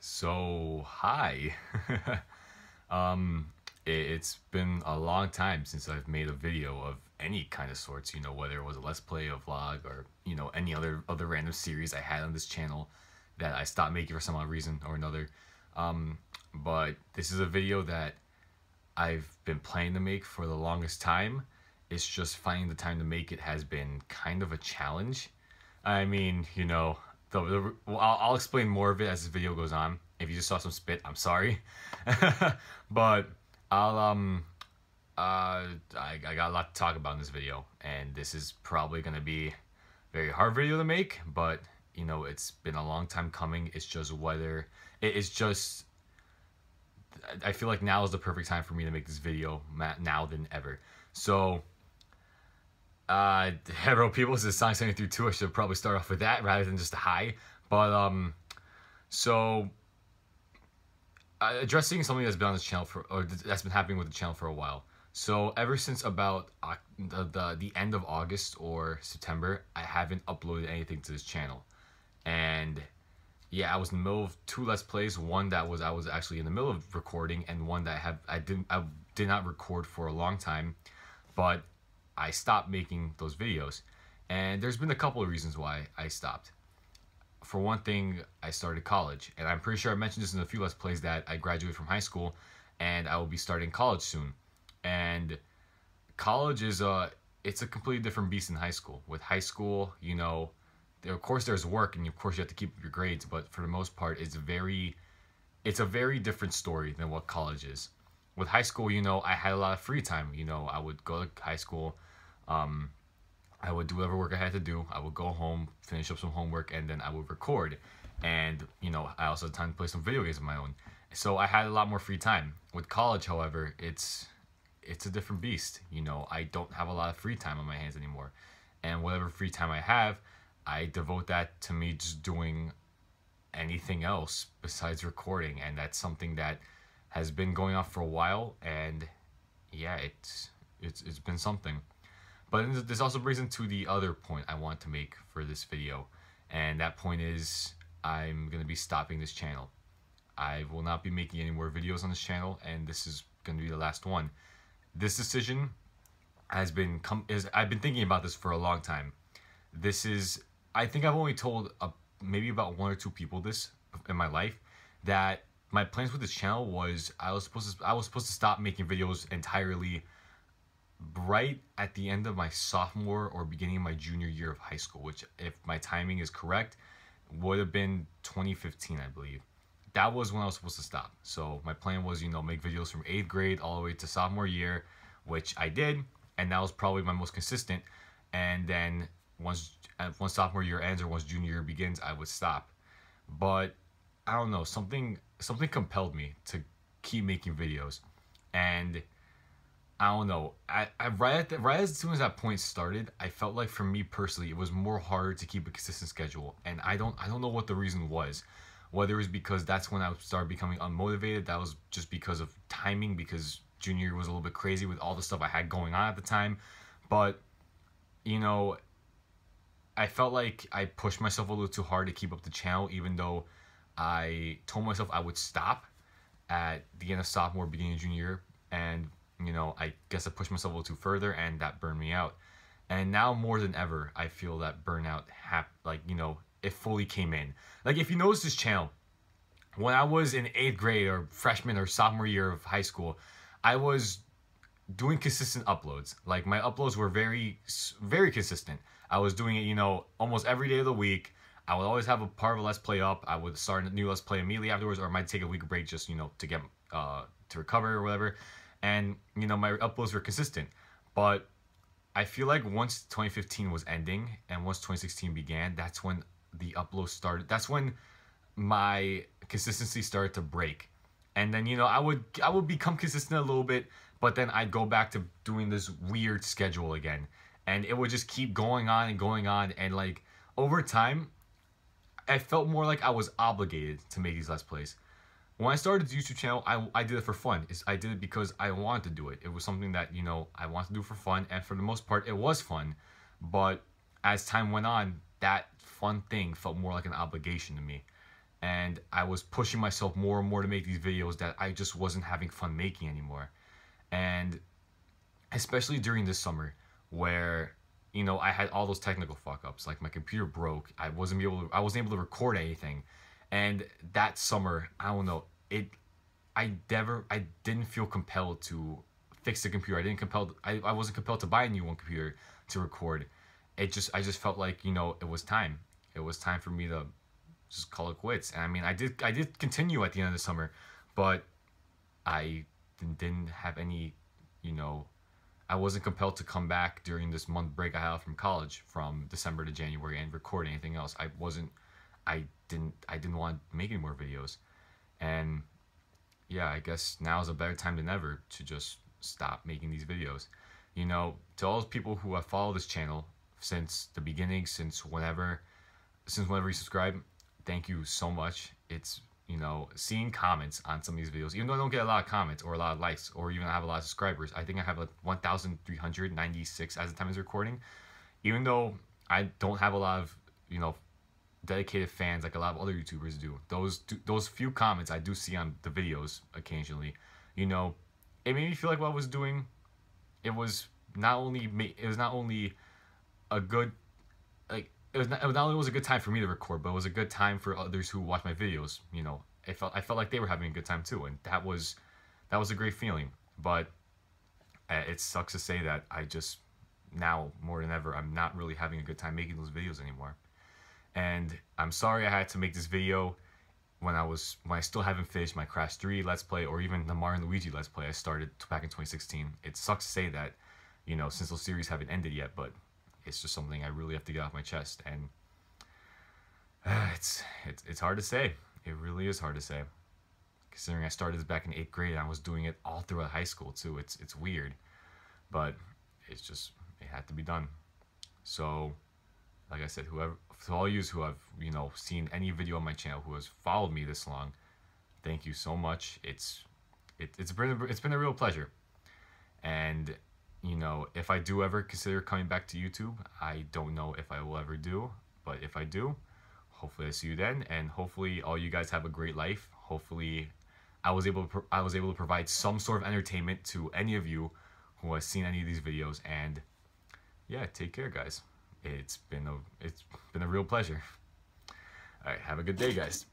So, hi. um, it's been a long time since I've made a video of any kind of sorts, whether it was a Let's Play, a vlog, or, any other random series I had on this channel that I stopped making for some odd reason or another. Um, but this is a video that I've been planning to make for the longest time. It's just finding the time to make it has been kind of a challenge. I mean, well, I'll explain more of it as this video goes on. If you just saw some spit, I'm sorry. But I'll I got a lot to talk about in this video, and this is probably gonna be a very hard video to make, but it's been a long time coming. It's just whether it's just I feel like now is the perfect time for me to make this video, now than ever. So hello people, this is Sonic 73 2. I should probably start off with that rather than just a hi. But so addressing something that's been on this channel or that's been happening with the channel for a while. So ever since about the end of August or September, I haven't uploaded anything to this channel. And yeah, I was in the middle of two Let's Plays. One that I was actually in the middle of recording, and one that I did not record for a long time, but I stopped making those videos. And there's been a couple of reasons why I stopped. For one thing, I started college, and I'm pretty sure I mentioned this in a few Let's Plays that I graduated from high school and I will be starting college soon. And college is it's a completely different beast than high school. With high school, of course there's work, and of course you have to keep up your grades, but for the most part it's a very different story than what college is. With high school, I had a lot of free time. I would go to high school, I would do whatever work I had to do. I would go home, finish up some homework, and then I would record. And I also had time to play some video games of my own. So I had a lot more free time. With college, however, it's a different beast. I don't have a lot of free time on my hands anymore. And whatever free time I have, I devote that to me just doing anything else besides recording. And that's something that has been going on for a while, and yeah, it's been something. But this also brings into the other point I want to make for this video, and that point is I'm gonna be stopping this channel. I will not be making any more videos on this channel, and this is gonna be the last one. This decision I've been thinking about this for a long time. I think I've only told maybe about one or two people this in my life, that my plans with this channel was I was supposed to stop making videos entirely right at the end of my sophomore or beginning of my junior year of high school, which, if my timing is correct, would have been 2015, I believe. That was when I was supposed to stop. So my plan was, make videos from 8th grade all the way to sophomore year, which I did, and that was probably my most consistent. And then once sophomore year ends or once junior year begins, I would stop. But I don't know, something compelled me to keep making videos. And I don't know, right as soon as that point started, I felt like, for me personally, it was more harder to keep a consistent schedule. And I don't know what the reason was. Whether it was because that's when I started becoming unmotivated, that was just because of timing, because junior year was a little bit crazy with all the stuff I had going on at the time. But I felt like I pushed myself a little too hard to keep up the channel, even though I told myself I would stop at the end of sophomore, beginning of junior year. And I guess I pushed myself a little too further, and that burned me out. And now more than ever, I feel that burnout it fully came in. Like, if you notice this channel, when I was in 8th grade or freshman or sophomore year of high school, I was doing consistent uploads. Like, my uploads were very, very consistent. I was doing it, almost every day of the week. I would always have a part of a Let's Play up. I would start a new Let's Play immediately afterwards, or I might take a week break just, to get, to recover or whatever. And, my uploads were consistent. But I feel like once 2015 was ending and once 2016 began, that's when the uploads started. That's when my consistency started to break. And then, I would become consistent a little bit, but then I'd go back to doing this weird schedule again. And it would just keep going on and going on. And, like, over time, I felt more like I was obligated to make these Let's Plays. When I started the YouTube channel, I did it for fun. I did it because I wanted to do it. It was something that, I wanted to do for fun, and for the most part, it was fun. But as time went on, that fun thing felt more like an obligation to me. and I was pushing myself more and more to make these videos that I just wasn't having fun making anymore. And especially during this summer, where I had all those technical fuck ups, like my computer broke, I wasn't able to record anything. And that summer, I don't know, I didn't feel compelled to fix the computer. I wasn't compelled to buy a new one computer to record. I just felt like, it was time. It was time for me to just call it quits. And I mean, I did continue at the end of the summer, but I didn't have any, I wasn't compelled to come back during this month break I have from college from December to January and record anything else. I didn't want to make any more videos. And yeah, I guess now is a better time than ever to just stop making these videos. To all those people who have followed this channel since the beginning, since whenever you subscribe, thank you so much. It's, seeing comments on some of these videos, even though I don't get a lot of comments or a lot of likes or even have a lot of subscribers. I think I have like 1,396 as the time is recording. Even though I don't have a lot of, dedicated fans like a lot of other YouTubers do, those few comments I do see on the videos occasionally, it made me feel like what I was doing, it was not only a good, like, it not only was a good time for me to record, but it was a good time for others who watch my videos. I felt like they were having a good time too, and that was a great feeling. But it sucks to say that I just, now more than ever, I'm not really having a good time making those videos anymore. And I'm sorry I had to make this video when I still haven't finished my Crash 3 Let's Play, or even the Mario & Luigi Let's Play I started back in 2016. It sucks to say that, since those series haven't ended yet, but it's just something I really have to get off my chest. And it's hard to say. It really is hard to say, considering I started this back in 8th grade and I was doing it all throughout high school too. It's weird, but it had to be done. So, like I said, to all yous who have, seen any video on my channel, who has followed me this long, thank you so much. It's been a real pleasure. And, if I do ever consider coming back to YouTube, I don't know if I will ever do, but if I do, hopefully I see you then, and hopefully all you guys have a great life. Hopefully I was able to provide some sort of entertainment to any of you who has seen any of these videos. And yeah, take care, guys. It's been a real pleasure. All right, have a good day, guys.